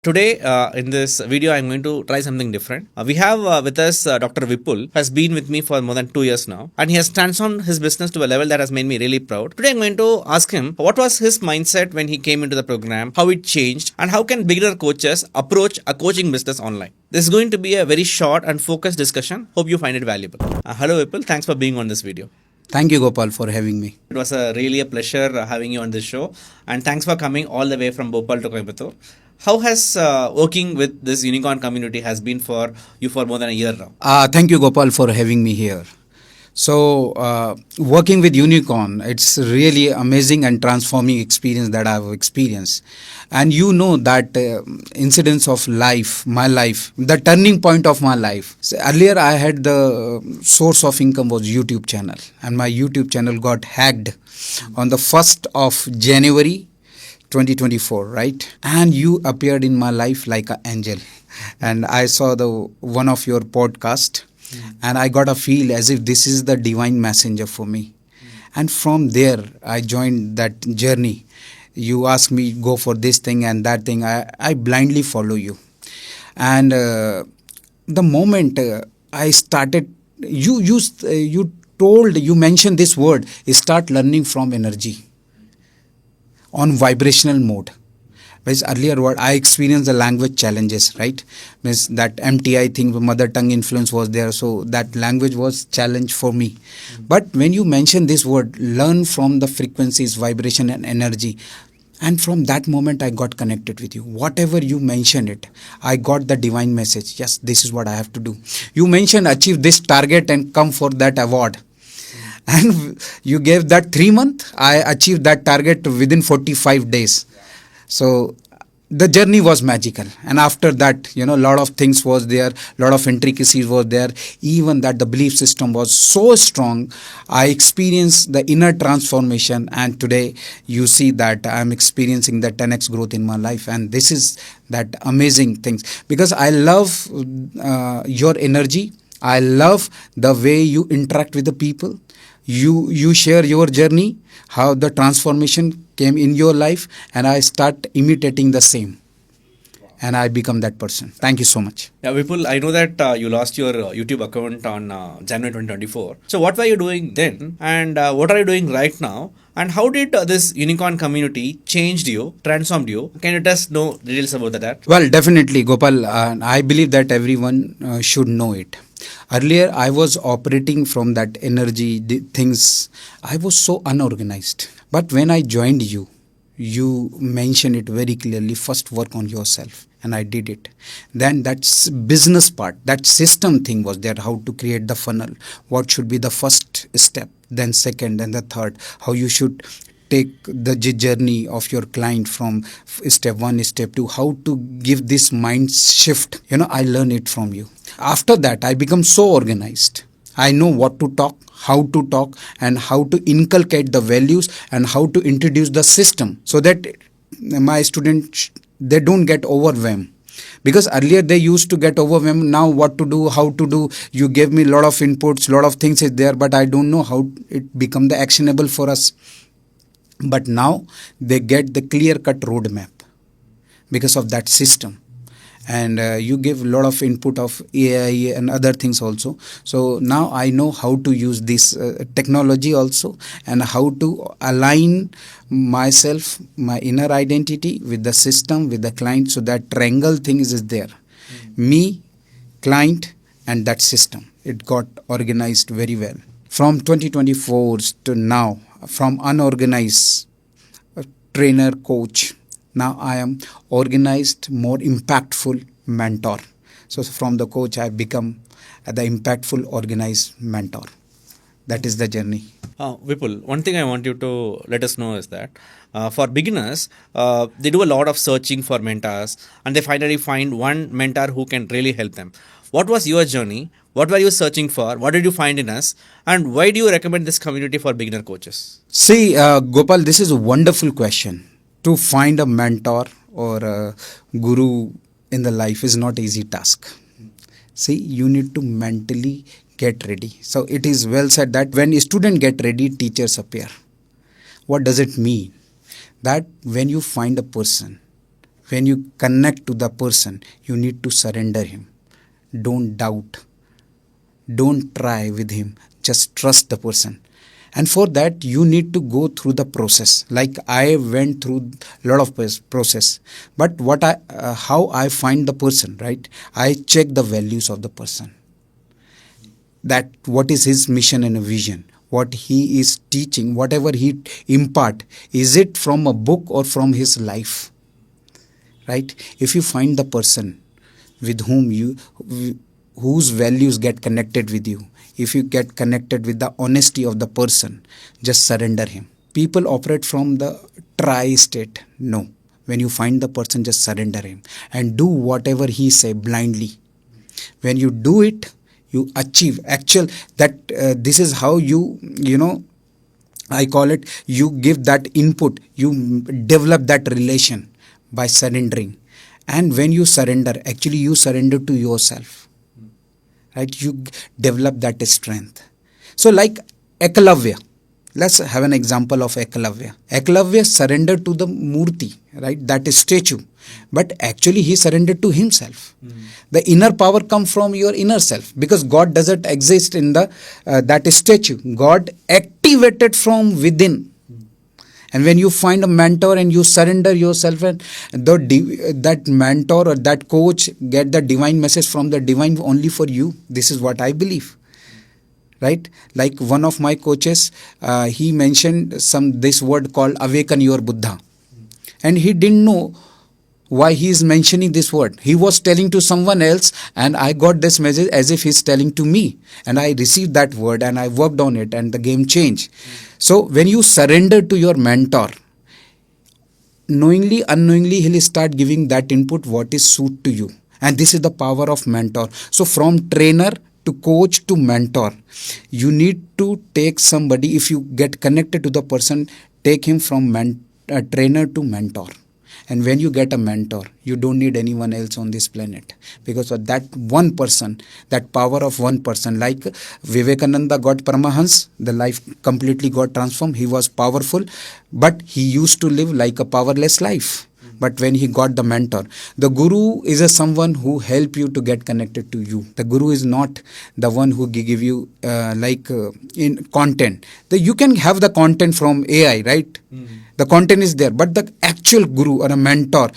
Today, in this video, I'm going to try something different. We have with us Dr. Vipul, who has been with me for more than 2 years now, and he has transformed his business to a level that has made me really proud. Today, I'm going to ask him what was his mindset when he came into the program, how it changed, and how can beginner coaches approach a coaching business online. This is going to be a very short and focused discussion. Hope you find it valuable. Hello, Vipul. Thanks for being on this video. Thank you, Gopal, for having me. It was really a pleasure having you on this show, and thanks for coming all the way from Bhopal to Coimbatore. How has working with this unicorn community has been for you for more than a year now? Thank you, Gopal, for having me here. So, working with unicorn, it's really amazing and transforming experience that I've experienced. And you know that incidents of life, my life, the turning point of my life. So earlier, I had the source of income was YouTube channel, and my YouTube channel got hacked on the 1st of January 2024, right? And you appeared in my life like an angel, and I saw the one of your podcast, and I got a feel as if this is the divine messenger for me. And from there, I joined that journey. You asked me go for this thing and that thing. I blindly follow you, and the moment I started, you mentioned this word. Start learning from energy on vibrational mode. Whereas earlier what I experienced the language challenges, right? Means that MTI thing, mother tongue influence was there, so that language was challenge for me. But when you mention this word, learn from the frequencies, vibration and energy, and from that moment I got connected with you. Whatever you mentioned it, I got the divine message. Yes, this is what I have to do. You mentioned achieve this target and come for that award. And you gave that 3 months, I achieved that target within 45 days. So the journey was magical. And after that, a lot of things was there, lot of intricacies was there. Even that the belief system was so strong, I experienced the inner transformation. And today you see that I'm experiencing the 10x growth in my life. And this is that amazing things, because I love your energy. I love the way you interact with the people. You share your journey, how the transformation came in your life, and I start imitating the same. And I become that person. Thank you so much. Yeah, Vipul, I know that you lost your YouTube account on January 2024. So what were you doing then? And what are you doing right now? And how did this unicorn community changed you, transformed you? Can you just know details about that? Well, definitely, Gopal. I believe that everyone should know it. Earlier, I was operating from that energy, things. I was so unorganized. But when I joined you, you mentioned it very clearly. First, work on yourself. And I did it. Then that business part, that system thing was there, how to create the funnel, what should be the first step, then second and the third, how you should take the journey of your client from step 1, step 2, how to give this mind shift. I learn it from you. After that, I become so organized. I know what to talk, how to talk, and how to inculcate the values and how to introduce the system so that my students, they don't get overwhelmed. Because earlier they used to get overwhelmed. Now what to do, how to do. You gave me a lot of inputs, lot of things is there, but I don't know how it become the actionable for us. But now they get the clear-cut roadmap because of that system. And you give a lot of input of AI and other things also. So now I know how to use this technology also, and how to align myself, my inner identity with the system, with the client, so that triangle thing is there. Me, client, and that system. It got organized very well. From 2024 to now, from unorganized trainer, coach, now I am organized, more impactful mentor. So from the coach, I have become the impactful, organized mentor. That is the journey. Vipul, one thing I want you to let us know is that for beginners, they do a lot of searching for mentors, and they finally find one mentor who can really help them. What was your journey? What were you searching for? What did you find in us? And why do you recommend this community for beginner coaches? See, Gopal, this is a wonderful question. To find a mentor or a guru in the life is not easy task. See, you need to mentally get ready. So it is well said that when a student get ready, teachers appear. What does it mean? That when you find a person When you connect to the person, you need to surrender him. Don't doubt. Don't try with him. Just trust the person. And for that, you need to go through the process. Like I went through a lot of process. But how I find the person, right? I check the values of the person. That what is his mission and vision, what he is teaching, whatever he impart, is it from a book or from his life, right? If you find the person with whose values get connected with you, if you get connected with the honesty of the person, just surrender him. People operate from the try state. No, when you find the person, just surrender him and do whatever he say blindly. When you do it, you achieve actual that this is how I call it, you give that input, you develop that relation by surrendering. And when you surrender, actually you surrender to yourself, right? You develop that strength. So like Ekalavya, let's have an example of Ekalavya. Ekalavya surrendered to the murti, right? That is statue. But actually he surrendered to himself. The inner power comes from your inner self, because God doesn't exist in the that statue. God activated from within. And when you find a mentor and you surrender yourself, and that mentor or that coach get the divine message from the divine only for you. This is what I believe. Right? Like one of my coaches, he mentioned this word called awaken your Buddha. And he didn't know why he is mentioning this word. He was telling to someone else, and I got this message as if he's telling to me. And I received that word and I worked on it and the game changed. So when you surrender to your mentor, knowingly, unknowingly, he'll start giving that input what is suit to you. And this is the power of mentor. So from trainer to coach to mentor, you need to take somebody. If you get connected to the person, take him from trainer to mentor. And when you get a mentor, you don't need anyone else on this planet, because of that one person, that power of one person. Like Vivekananda got Paramahans, the life completely got transformed. He was powerful, but he used to live like a powerless life. But when he got the mentor, the guru is someone who help you to get connected to you. The guru is not the one who give you in content. You can have the content from AI, right? The content is there, but the actual guru or a mentor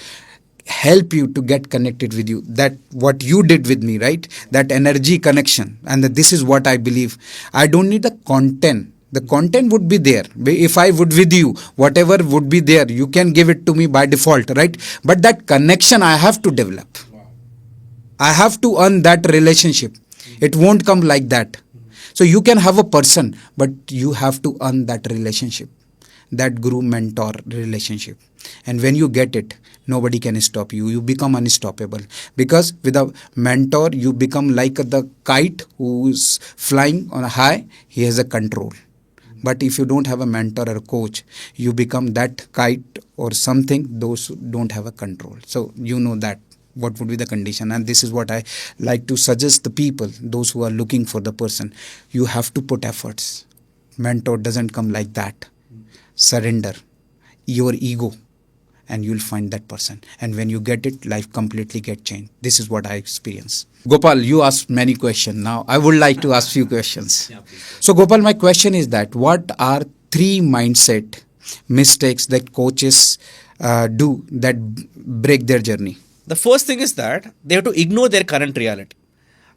help you to get connected with you. That what you did with me, right? That energy connection. And this is what I believe. I don't need the content. The content would be there. If I would with you, whatever would be there, you can give it to me by default, right? But that connection I have to develop. I have to earn that relationship. It won't come like that. So you can have a person, but you have to earn that relationship, that guru-mentor relationship. And when you get it, nobody can stop you. You become unstoppable. Because with a mentor, you become like the kite who is flying on a high. He has a control. But if you don't have a mentor or a coach, you become that kite or something, those who don't have a control. So you know that what would be the condition. And this is what I like to suggest the people, those who are looking for the person. You have to put efforts. Mentor doesn't come like that. Surrender your ego and you'll find that person. And when you get it, life completely get changed. This is what I experience. Gopal, you asked many questions. Now I would like to ask few questions. Yeah, so Gopal, my question is that what are 3 mindset mistakes that coaches do that break their journey? The first thing is that they have to ignore their current reality.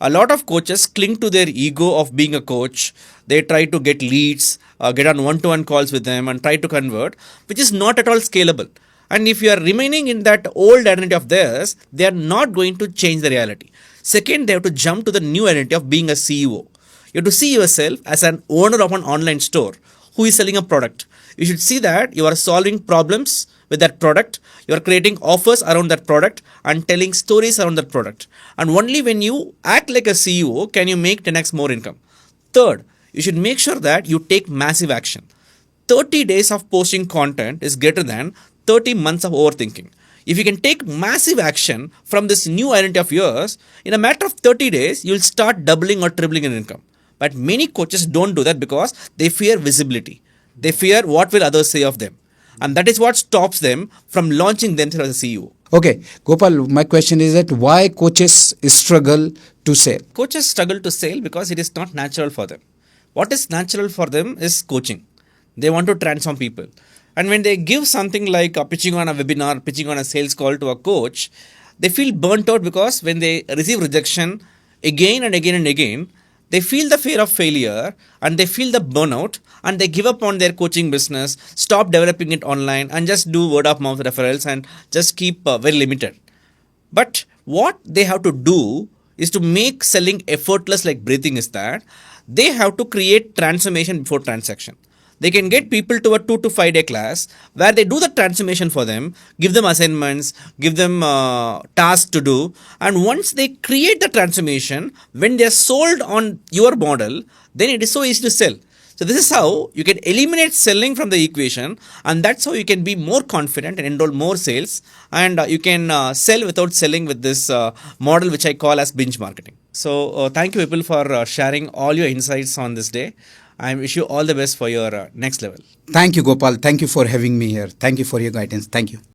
A lot of coaches cling to their ego of being a coach. They try to get leads, get on one-to-one calls with them and try to convert, which is not at all scalable. And if you are remaining in that old identity of theirs, they are not going to change the reality. Second, they have to jump to the new identity of being a CEO. You have to see yourself as an owner of an online store who is selling a product. You should see that you are solving problems with that product. You are creating offers around that product and telling stories around that product. And only when you act like a CEO can you make 10x more income. Third, you should make sure that you take massive action. 30 days of posting content is greater than 30 months of overthinking. If you can take massive action from this new identity of yours, in a matter of 30 days, you'll start doubling or tripling in income. But many coaches don't do that because they fear visibility. They fear what will others say of them. And that is what stops them from launching themselves as a CEO. Okay, Gopal, my question is that why coaches struggle to sell? Coaches struggle to sell because it is not natural for them. What is natural for them is coaching. They want to transform people. And when they give something like pitching on a webinar, pitching on a sales call to a coach, they feel burnt out because when they receive rejection again and again and again, they feel the fear of failure and they feel the burnout and they give up on their coaching business, stop developing it online and just do word of mouth referrals and just keep very limited. But what they have to do is to make selling effortless like breathing is that they have to create transformation before transaction. They can get people to a 2 to 5 day class where they do the transformation for them, give them assignments, give them tasks to do. And once they create the transformation, when they are sold on your model, then it is so easy to sell. So this is how you can eliminate selling from the equation, and that's how you can be more confident and enroll more sales, and you can sell without selling with this model which I call as binge marketing. So thank you Vipul for sharing all your insights on this day. I wish you all the best for your next level. Thank you, Gopal. Thank you for having me here. Thank you for your guidance. Thank you.